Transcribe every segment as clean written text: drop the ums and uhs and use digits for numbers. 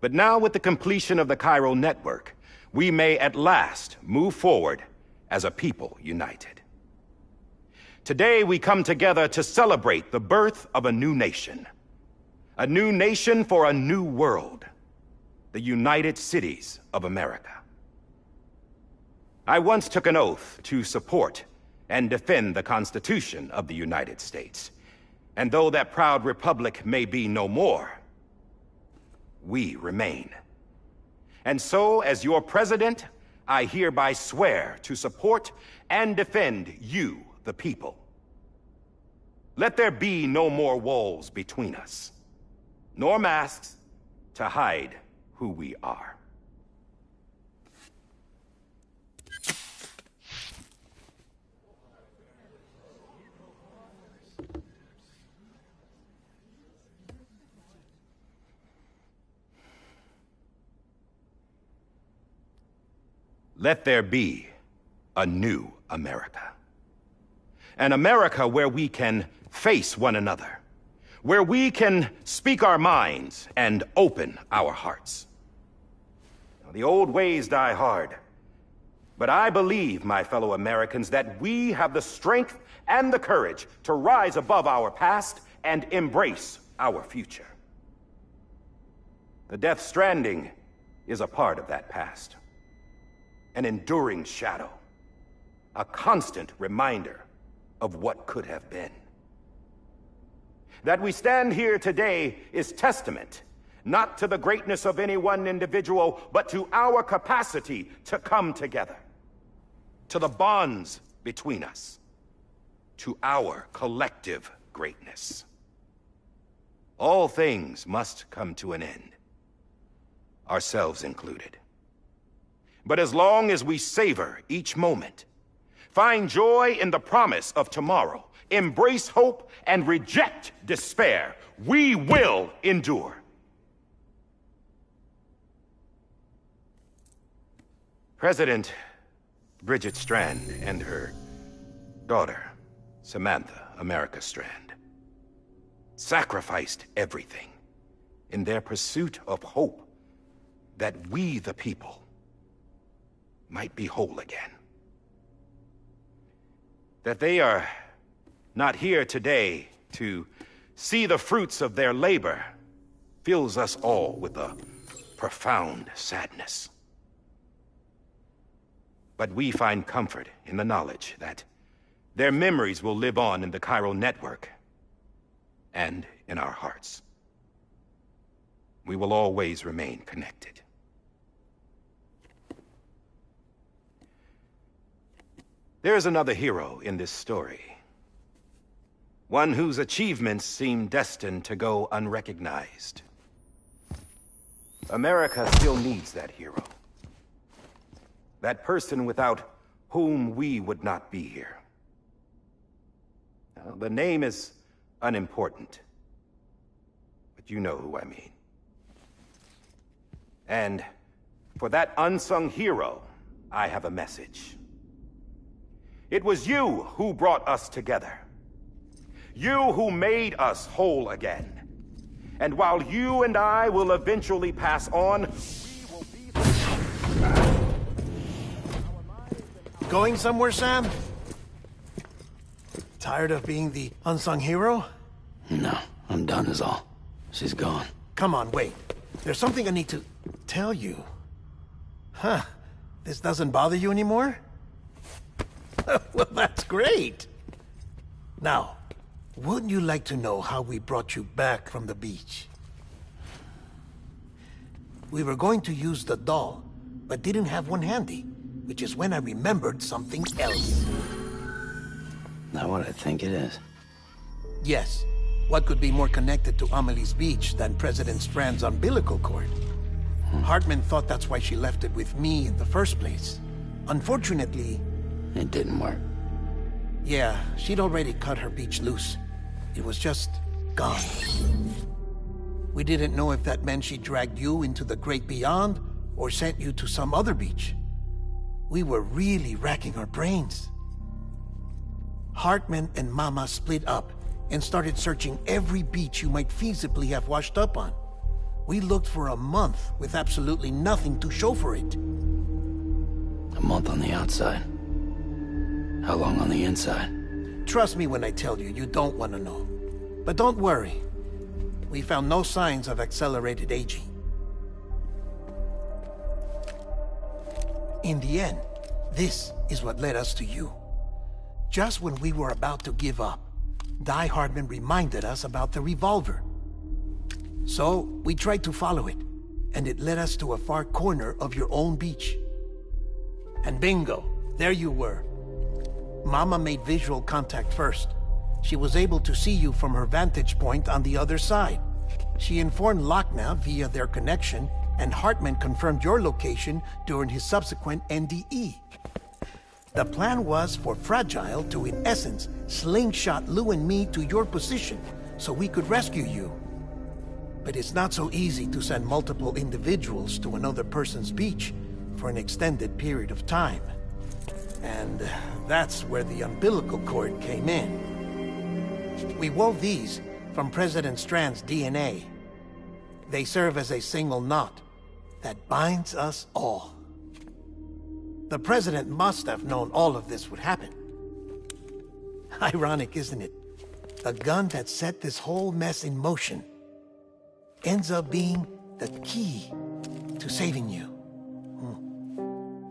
But now with the completion of the Cairo network, we may at last move forward as a people united. Today we come together to celebrate the birth of a new nation. A new nation for a new world. The United Cities of America. I once took an oath to support and defend the Constitution of the United States. And though that proud republic may be no more, we remain. And so, as your president, I hereby swear to support and defend you, the people. Let there be no more walls between us, nor masks to hide who we are. Let there be a new America. An America where we can face one another, where we can speak our minds and open our hearts. Now, the old ways die hard, but I believe, my fellow Americans, that we have the strength and the courage to rise above our past and embrace our future. The Death Stranding is a part of that past. An enduring shadow, a constant reminder of what could have been. That we stand here today is testament, not to the greatness of any one individual, but to our capacity to come together, to the bonds between us, to our collective greatness. All things must come to an end, ourselves included. But as long as we savor each moment, find joy in the promise of tomorrow, embrace hope, and reject despair, we will endure. President Bridget Strand and her daughter, Samantha America Strand, sacrificed everything in their pursuit of hope that we, the people, might be whole again. That they are not here today to see the fruits of their labor fills us all with a profound sadness. But we find comfort in the knowledge that their memories will live on in the Cairo network and in our hearts. We will always remain connected. There's another hero in this story. One whose achievements seem destined to go unrecognized. America still needs that hero. That person without whom we would not be here. Now, the name is unimportant, but you know who I mean. And for that unsung hero, I have a message. It was you who brought us together. You who made us whole again. And while you and I will eventually pass on, we will be... Going somewhere, Sam? Tired of being the unsung hero? No, I'm done is all. She's gone. Come on, wait. There's something I need to tell you. Huh. This doesn't bother you anymore? Well, that's great. Now, wouldn't you like to know how we brought you back from the beach? We were going to use the doll, but didn't have one handy, which is when I remembered something else. Not what I think it is. Yes. What could be more connected to Amelie's beach than President Strand's umbilical cord? Hartman thought that's why she left it with me in the first place. Unfortunately... It didn't work. Yeah, she'd already cut her beach loose. It was just gone. We didn't know if that meant she dragged you into the great beyond, or sent you to some other beach. We were really racking our brains. Hartman and Mama split up and started searching every beach you might feasibly have washed up on. We looked for a month with absolutely nothing to show for it. A month on the outside. How long on the inside? Trust me when I tell you, you don't want to know. But don't worry. We found no signs of accelerated aging. In the end, this is what led us to you. Just when we were about to give up, Die Hardman reminded us about the revolver. So, we tried to follow it, and it led us to a far corner of your own beach. And bingo, there you were. Mama made visual contact first. She was able to see you from her vantage point on the other side. She informed Locknaw via their connection, and Hartman confirmed your location during his subsequent NDE. The plan was for Fragile to, in essence, slingshot Lou and me to your position so we could rescue you. But it's not so easy to send multiple individuals to another person's beach for an extended period of time. And that's where the umbilical cord came in. We wove these from President Strand's DNA. They serve as a single knot that binds us all. The President must have known all of this would happen. Ironic, isn't it? The gun that set this whole mess in motion ends up being the key to saving you.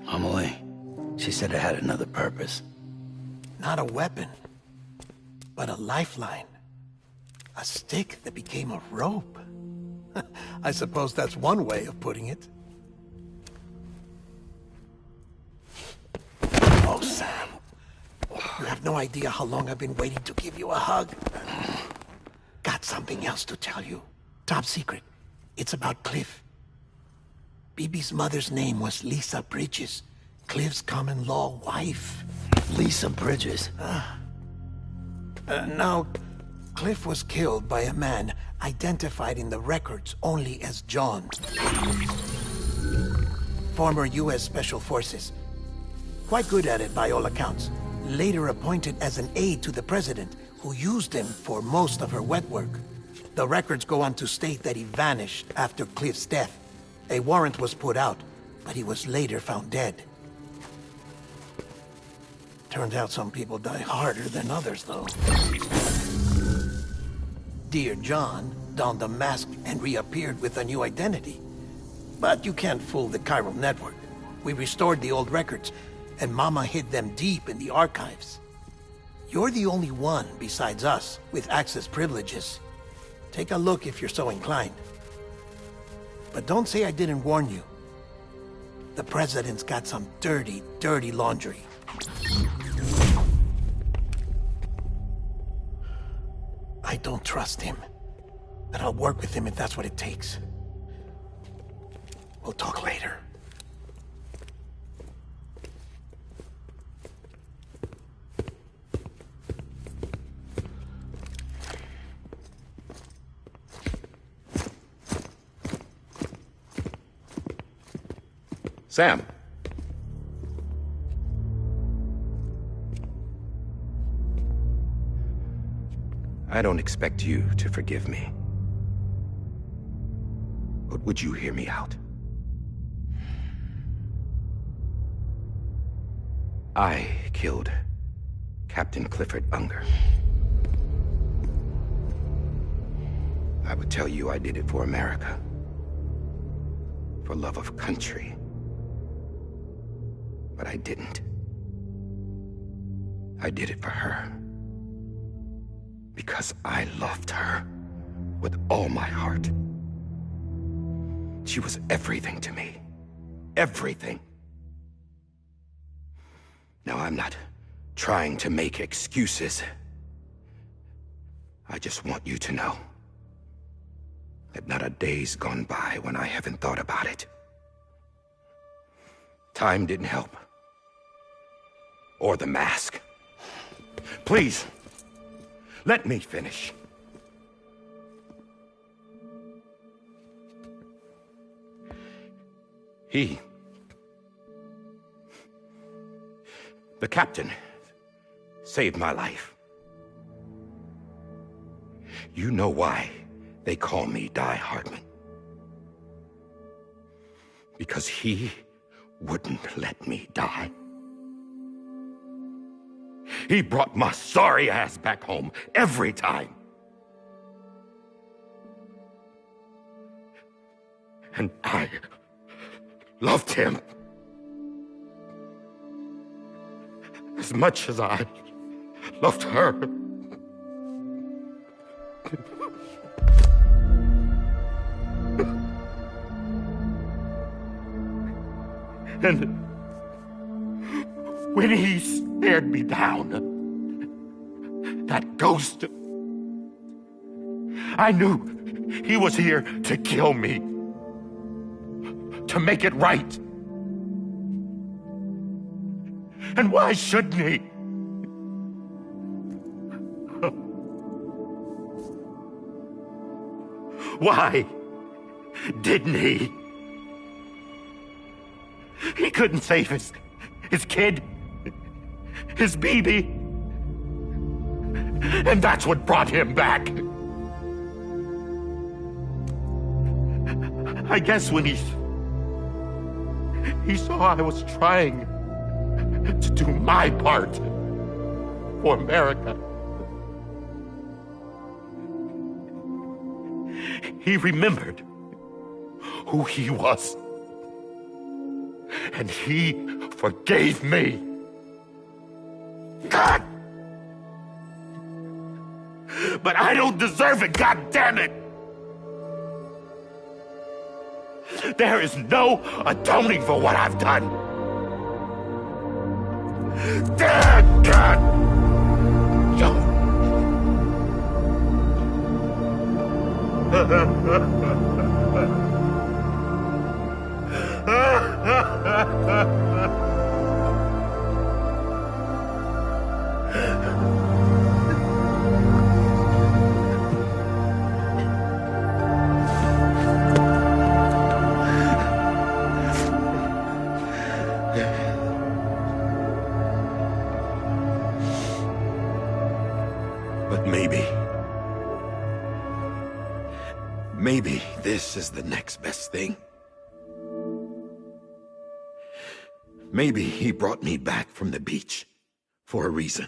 Amelie, she said it had another purpose. Not a weapon, but a lifeline. A stick that became a rope. I suppose that's one way of putting it. Oh, Sam. You have no idea how long I've been waiting to give you a hug. Got something else to tell you. Top secret. It's about Cliff. Bibi's mother's name was Lisa Bridges, Cliff's common-law wife. Lisa Bridges? Now, Cliff was killed by a man identified in the records only as John. Former U.S. Special Forces. Quite good at it by all accounts. Later appointed as an aide to the president, who used him for most of her wet work. The records go on to state that he vanished after Cliff's death. A warrant was put out, but he was later found dead. Turns out some people die harder than others, though. Dear John donned a mask and reappeared with a new identity. But you can't fool the chiral network. We restored the old records, and Mama hid them deep in the archives. You're the only one, besides us, with access privileges. Take a look if you're so inclined. But don't say I didn't warn you. The President's got some dirty, dirty laundry. I don't trust him, but I'll work with him if that's what it takes. We'll talk later. Sam. I don't expect you to forgive me. But would you hear me out? I killed Captain Clifford Unger. I would tell you I did it for America. For love of country. But I didn't. I did it for her. Because I loved her with all my heart. She was everything to me. Everything. Now, I'm not trying to make excuses. I just want you to know that not a day's gone by when I haven't thought about it. Time didn't help. Or the mask. Please, let me finish. The captain, saved my life. You know why they call me Die Hardman. Because he wouldn't let me die. He brought my sorry ass back home every time. And I loved him as much as I loved her. And when he stared me down, that ghost, I knew he was here to kill me, to make it right. And why shouldn't he? Why didn't he? He couldn't save his kid, his baby. And that's what brought him back. I guess when he saw I was trying to do my part for America, he remembered who he was. And he forgave me. God! But I don't deserve it, God damn it! There is no atoning for what I've done. Damn God! But maybe this is the next best thing. Maybe he brought me back from the beach for a reason.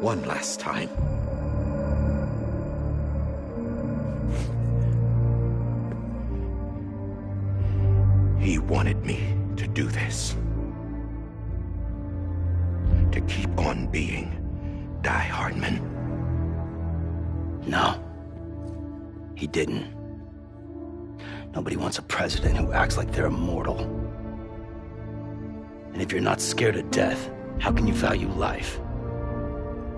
One last time. He wanted me to do this. To keep on being Die Hardman. No. He didn't. Nobody wants a president who acts like they're immortal. And if you're not scared of death, how can you value life?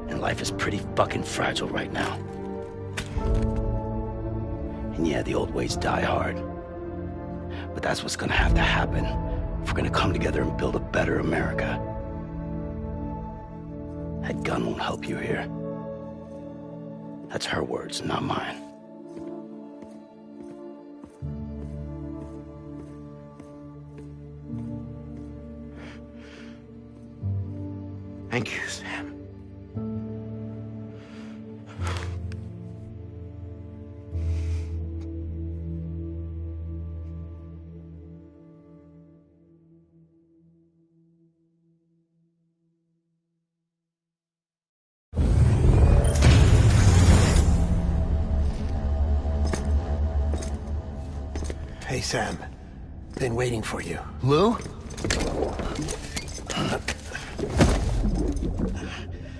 And life is pretty fucking fragile right now. And yeah, the old ways die hard. But that's what's gonna have to happen if we're gonna come together and build a better America. That gun won't help you here. That's her words, not mine. Thank you, Sam. Hey, Sam. Been waiting for you. Lou?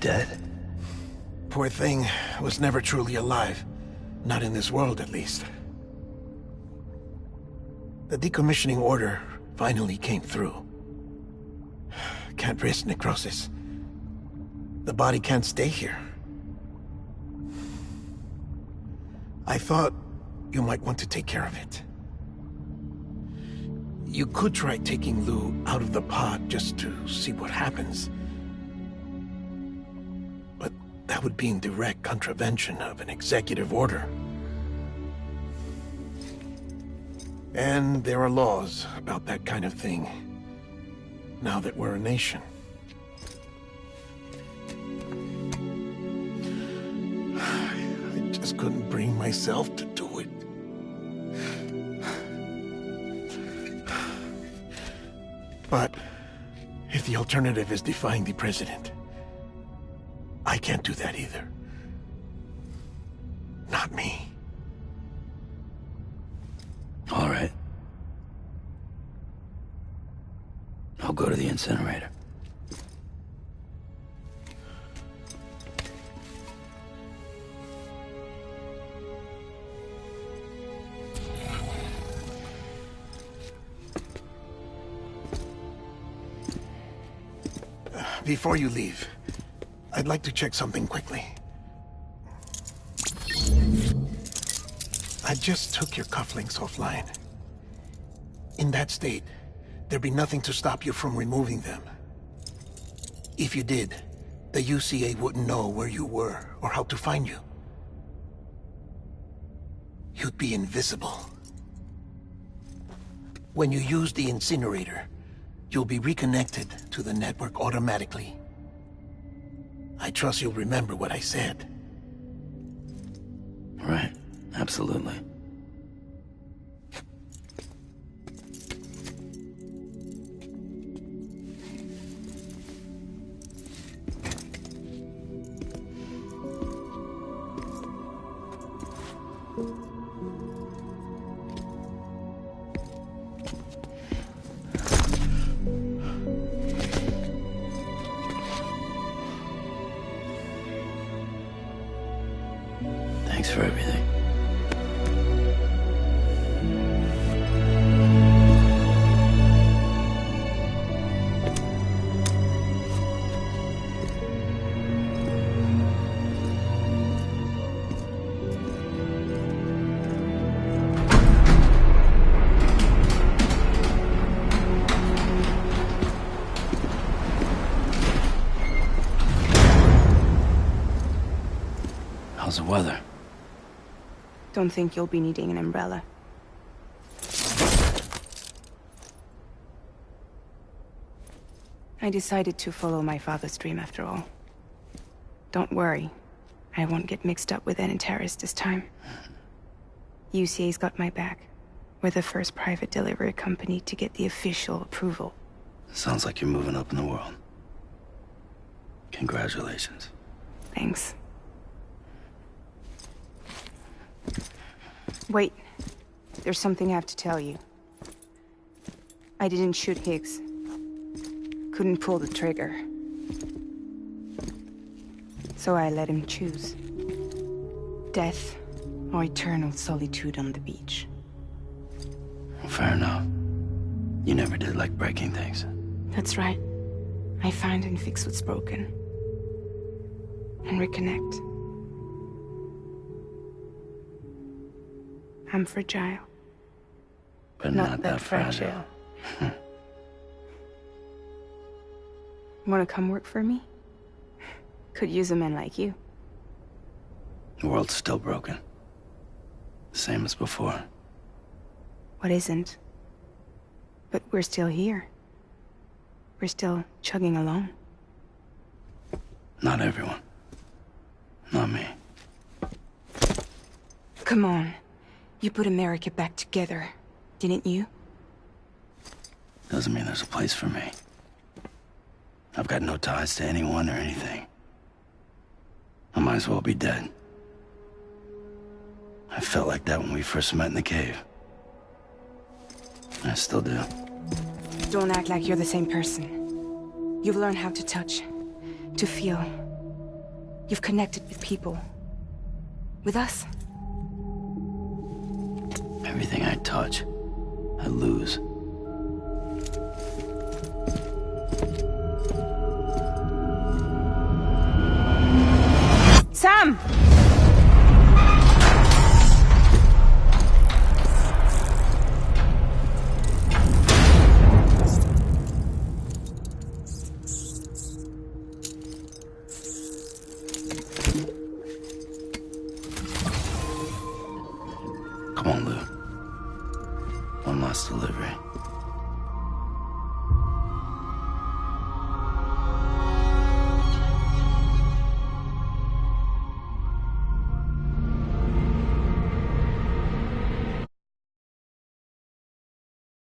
Dead? Poor thing was never truly alive. Not in this world, at least. The decommissioning order finally came through. Can't risk necrosis. The body can't stay here. I thought you might want to take care of it. You could try taking Lou out of the pod just to see what happens. But that would be in direct contravention of an executive order. And there are laws about that kind of thing, now that we're a nation. I just couldn't bring myself to do it. But if the alternative is defying the president, I can't do that either. Not me. All right. I'll go to the incinerator. Before you leave, I'd like to check something quickly. I just took your cufflinks offline. In that state, there'd be nothing to stop you from removing them. If you did, the UCA wouldn't know where you were or how to find you. You'd be invisible. When you use the incinerator, you'll be reconnected to the network automatically. I trust you'll remember what I said. Right. Absolutely. Thanks for everything. How's the weather? Don't think you'll be needing an umbrella. I decided to follow my father's dream after all. Don't worry. I won't get mixed up with any terrorists this time. UCA's got my back. We're the first private delivery company to get the official approval. Sounds like you're moving up in the world. Congratulations. Thanks. Wait. There's something I have to tell you. I didn't shoot Higgs. Couldn't pull the trigger. So I let him choose. Death or eternal solitude on the beach. Fair enough. You never did like breaking things. That's right. I find and fix what's broken. And reconnect. I'm fragile. But not that fragile. Wanna come work for me? Could use a man like you. The world's still broken. Same as before. What isn't? But we're still here. We're still chugging along. Not everyone. Not me. Come on. You put America back together, didn't you? Doesn't mean there's a place for me. I've got no ties to anyone or anything. I might as well be dead. I felt like that when we first met in the cave. I still do. Don't act like you're the same person. You've learned how to touch, to feel. You've connected with people. With us. Everything I touch, I lose. Sam! Come on, Lou. One last delivery.